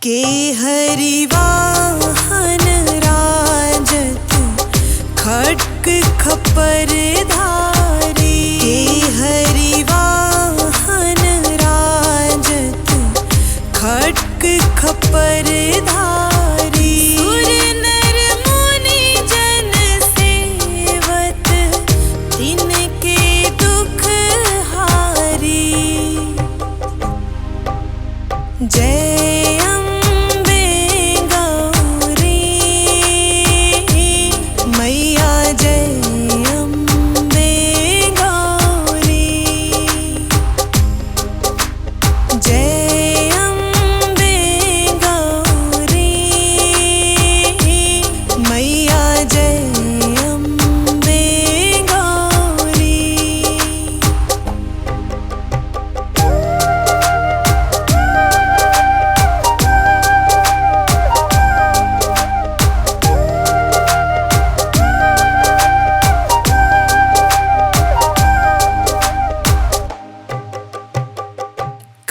के हरिवाहन राजत खड्ग खपर धारी। के हरिवाहन राजत खड्ग खपर धारी। सुर नर मुनि जन सेवत तिनके दुख हारी। जय अम्बे गौरी मैया जय अम्बे गौरी। जय अम्बे गौरी मैया जय अम्बे गौरी।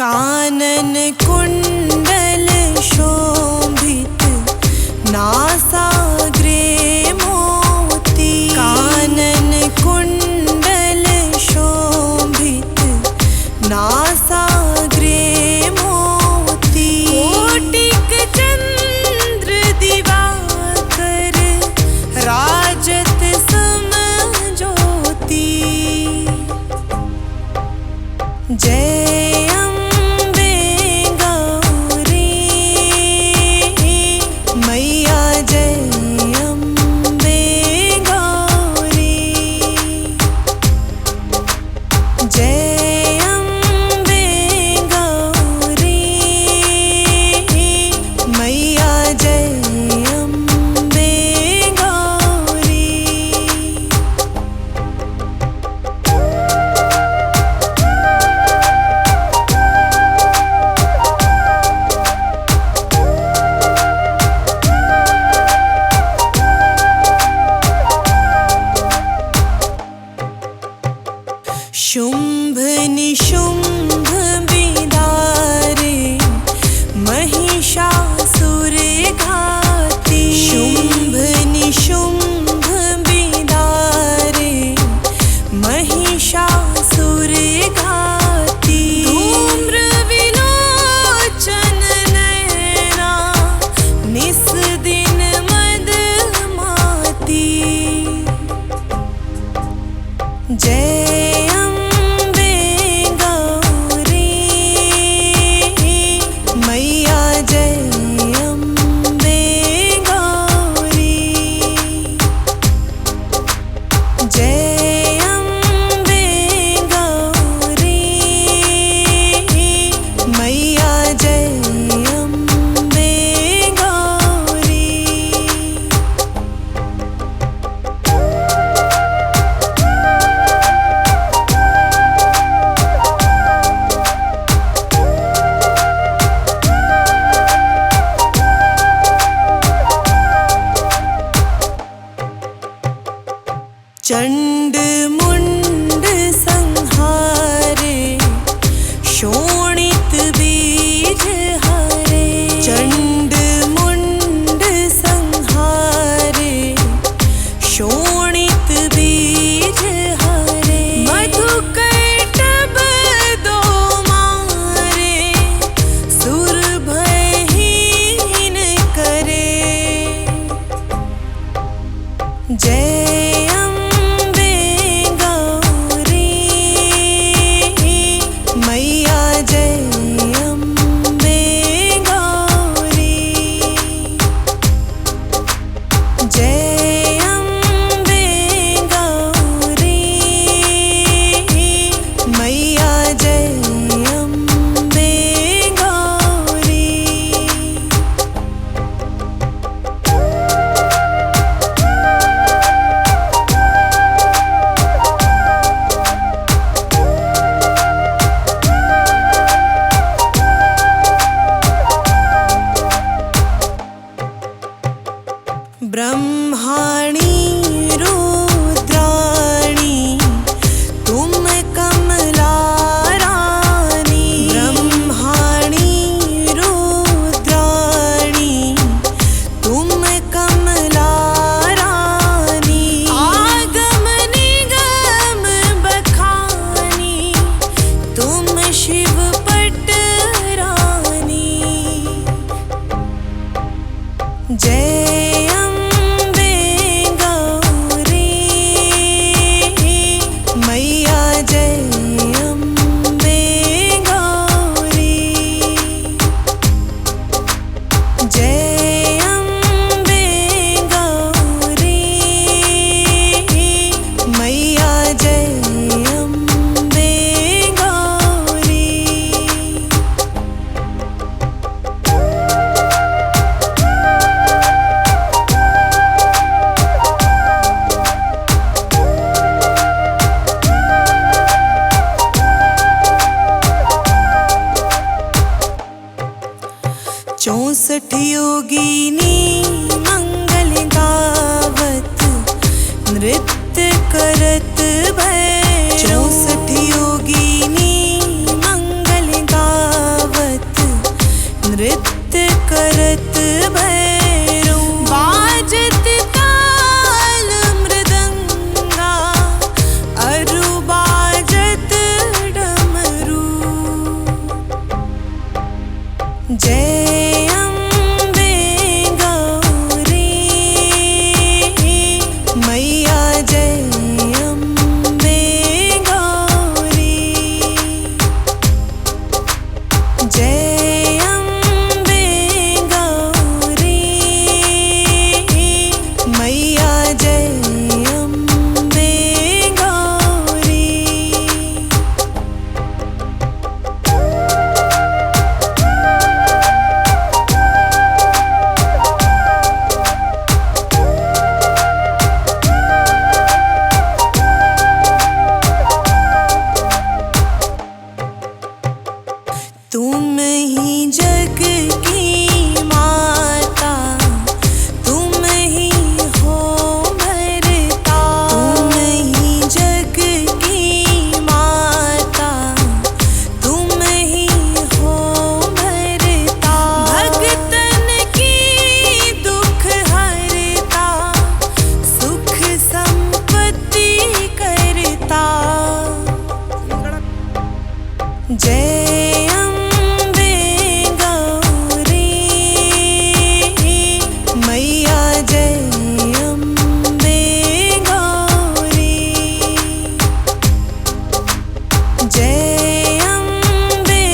कानन कुंडल शोभित नासाग्रे मोती। कानन कुंडल शोभित नासाग्रे मोती। कोटिक चंद्र दिवाकर राजत सम ज्योति। जय अम्बे गौरी 64 योगिनी मंगल गावत नृत्य करत भैरव। 64 योगिनी मंगल गावत नृत्य करत भैरव। बाजत ताल मृदंगा अरु बाजत डमरू। जय अम्बे गौरी मैया जय अम्बे गौरी। जय अम्बे गौरी मैया जय अम्बे गौरी। तुम ही जग की माता, तुम ही हो भरता। तुम ही जग की माता, तुम ही हो भरता। भगतन की दुख हरता, सुख संपत्ति करता। जय अम्बे गौरी मैया जय अम्बे गौरी। जय अम्बे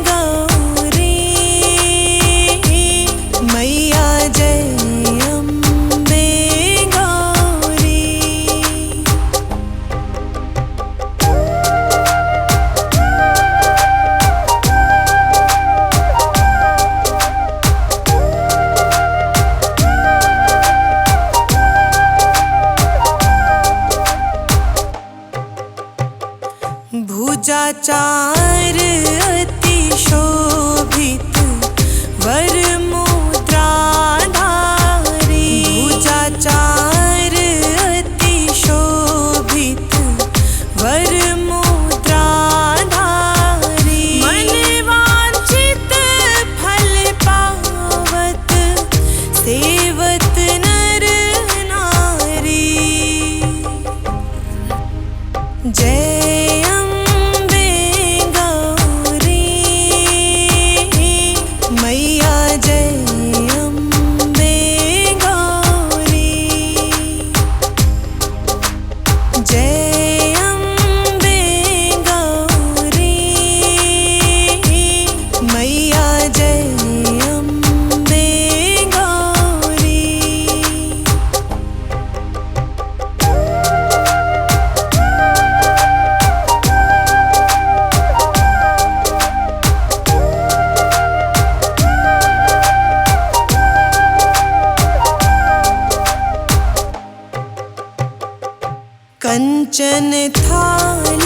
गौरी मैया जय अम्बे गौरी। भुजा चार अति शोभित वर मुद्रा धारी। भुजा चार अति शोभित वर मुद्रा धारी। मन वांछित फल पावत सेवत नर नारी। जय अम्बे गौरी मैया जय अम्बे गौरी। जय अम्बे गौरी मैया जय अम्बे गौरी। कंचन थाल